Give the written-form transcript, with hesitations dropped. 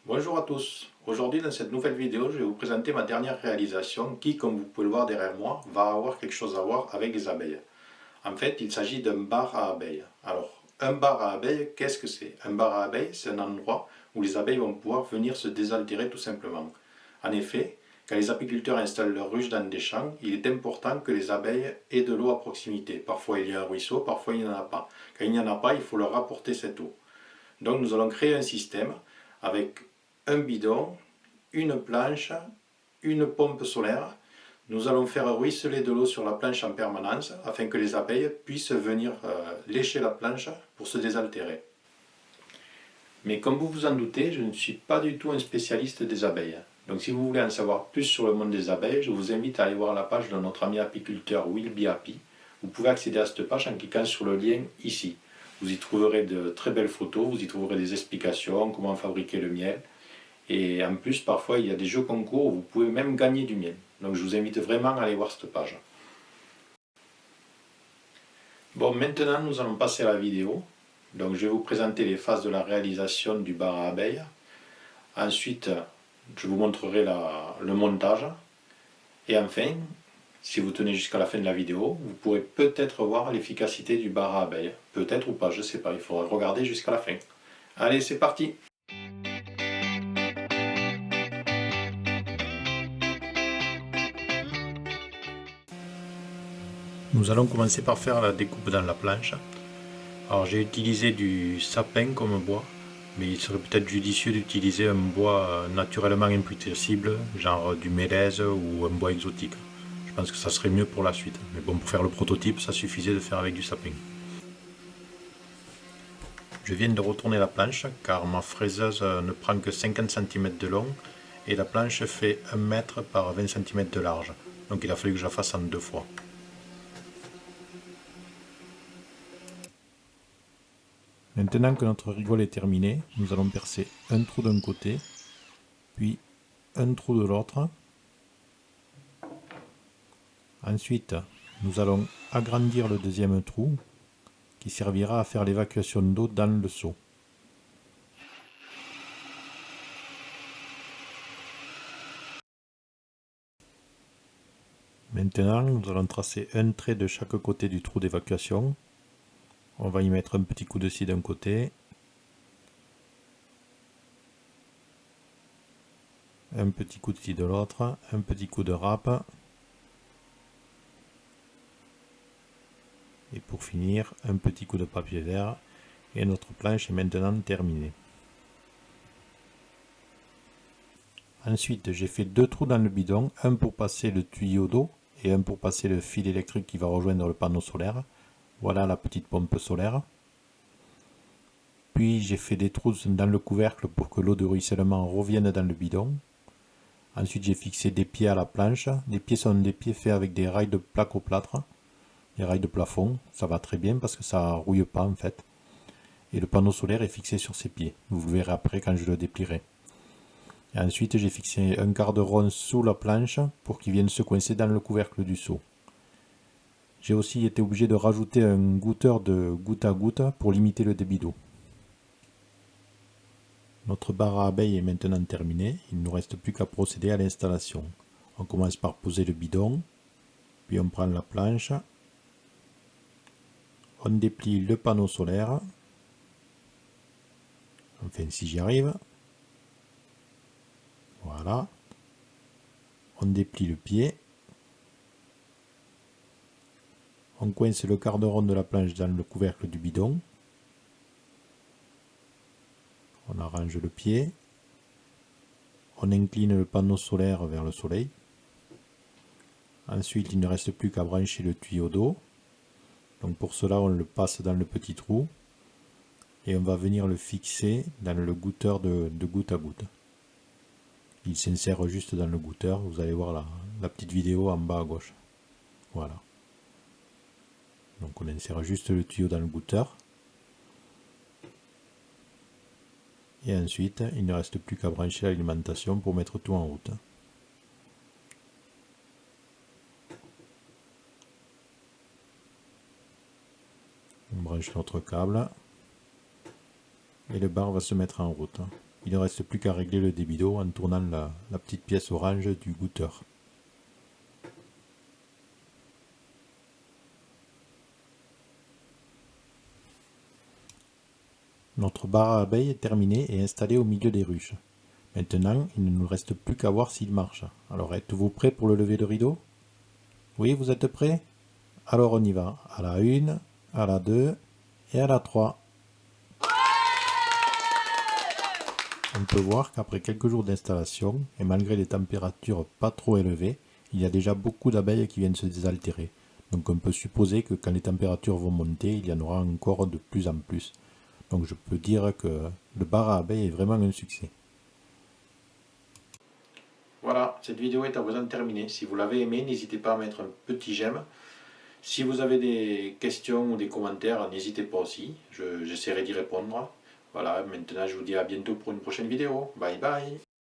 Bonjour à tous. Aujourd'hui dans cette nouvelle vidéo, je vais vous présenter ma dernière réalisation qui, comme vous pouvez le voir derrière moi, va avoir quelque chose à voir avec les abeilles. En fait, il s'agit d'un bar à abeilles. Alors, un bar à abeilles, qu'est-ce que c'est? Un bar à abeilles, c'est un endroit où les abeilles vont pouvoir venir se désaltérer tout simplement. En effet, quand les apiculteurs installent leurs ruches dans des champs, il est important que les abeilles aient de l'eau à proximité. Parfois il y a un ruisseau, parfois il n'y en a pas. Quand il n'y en a pas, il faut leur apporter cette eau. Donc nous allons créer un système avec un bidon, une planche, une pompe solaire. Nous allons faire ruisseler de l'eau sur la planche en permanence afin que les abeilles puissent venir lécher la planche pour se désaltérer. Mais comme vous vous en doutez, je ne suis pas du tout un spécialiste des abeilles. Donc si vous voulez en savoir plus sur le monde des abeilles, je vous invite à aller voir la page de notre ami apiculteur Will Be Happy. Vous pouvez accéder à cette page en cliquant sur le lien ici. Vous y trouverez de très belles photos, vous y trouverez des explications, comment fabriquer le miel. Et en plus, parfois, il y a des jeux concours où vous pouvez même gagner du miel. Donc je vous invite vraiment à aller voir cette page. Bon, maintenant, nous allons passer à la vidéo. Donc je vais vous présenter les phases de la réalisation du bar à abeilles. Ensuite, je vous montrerai le montage. Et enfin, si vous tenez jusqu'à la fin de la vidéo, vous pourrez peut-être voir l'efficacité du bar à abeilles. Peut-être ou pas, je ne sais pas, il faudra regarder jusqu'à la fin. Allez, c'est parti! Nous allons commencer par faire la découpe dans la planche. Alors j'ai utilisé du sapin comme bois, mais il serait peut-être judicieux d'utiliser un bois naturellement imputrescible, genre du mélèze ou un bois exotique. Je pense que ça serait mieux pour la suite. Mais bon, pour faire le prototype, ça suffisait de faire avec du sapin. Je viens de retourner la planche car ma fraiseuse ne prend que 50 cm de long et la planche fait 1 mètre par 20 cm de large. Donc il a fallu que je la fasse en 2 fois. Maintenant que notre rigole est terminée, nous allons percer un trou d'un côté, puis un trou de l'autre. Ensuite, nous allons agrandir le deuxième trou qui servira à faire l'évacuation d'eau dans le seau. Maintenant, nous allons tracer un trait de chaque côté du trou d'évacuation. On va y mettre un petit coup de scie d'un côté, un petit coup de scie de l'autre, un petit coup de râpe. Et pour finir, un petit coup de papier vert. Et notre planche est maintenant terminée. Ensuite, j'ai fait 2 trous dans le bidon, un pour passer le tuyau d'eau et un pour passer le fil électrique qui va rejoindre le panneau solaire. Voilà la petite pompe solaire. Puis j'ai fait des trous dans le couvercle pour que l'eau de ruissellement revienne dans le bidon. Ensuite j'ai fixé des pieds à la planche. Les pieds sont des pieds faits avec des rails de placo-plâtre, des rails de plafond. Ça va très bien parce que ça ne rouille pas en fait. Et le panneau solaire est fixé sur ces pieds. Vous le verrez après quand je le déplierai. Et ensuite j'ai fixé un quart de rond sous la planche pour qu'il vienne se coincer dans le couvercle du seau. J'ai aussi été obligé de rajouter un goutteur de goutte à goutte pour limiter le débit d'eau. Notre bar à abeilles est maintenant terminé, il ne nous reste plus qu'à procéder à l'installation. On commence par poser le bidon, puis on prend la planche, on déplie le panneau solaire, enfin si j'y arrive, voilà, on déplie le pied, on coince le quart de rond de la planche dans le couvercle du bidon, on arrange le pied, on incline le panneau solaire vers le soleil. Ensuite, il ne reste plus qu'à brancher le tuyau d'eau. Donc pour cela, on le passe dans le petit trou et on va venir le fixer dans le goutteur de goutte à goutte. Il s'insère juste dans le goutteur, vous allez voir la petite vidéo en bas à gauche. Voilà. Donc on insère juste le tuyau dans le goutteur. Et ensuite, il ne reste plus qu'à brancher l'alimentation pour mettre tout en route. On branche notre câble et le bar va se mettre en route. Il ne reste plus qu'à régler le débit d'eau en tournant la petite pièce orange du goûteur. Notre bar à abeilles est terminé et installé au milieu des ruches. Maintenant, il ne nous reste plus qu'à voir s'il marche. Alors êtes-vous prêts pour le lever de rideau? Oui, vous êtes prêts? Alors on y va. À la 1, à la 2 et à la 3. On peut voir qu'après quelques jours d'installation, et malgré des températures pas trop élevées, il y a déjà beaucoup d'abeilles qui viennent se désaltérer. Donc on peut supposer que quand les températures vont monter, il y en aura encore de plus en plus. Donc je peux dire que le bar à abeilles est vraiment un succès. Voilà, cette vidéo est à présent terminée. Si vous l'avez aimée, n'hésitez pas à mettre un petit j'aime. Si vous avez des questions ou des commentaires, n'hésitez pas aussi. J'essaierai d'y répondre. Voilà, maintenant je vous dis à bientôt pour une prochaine vidéo. Bye bye.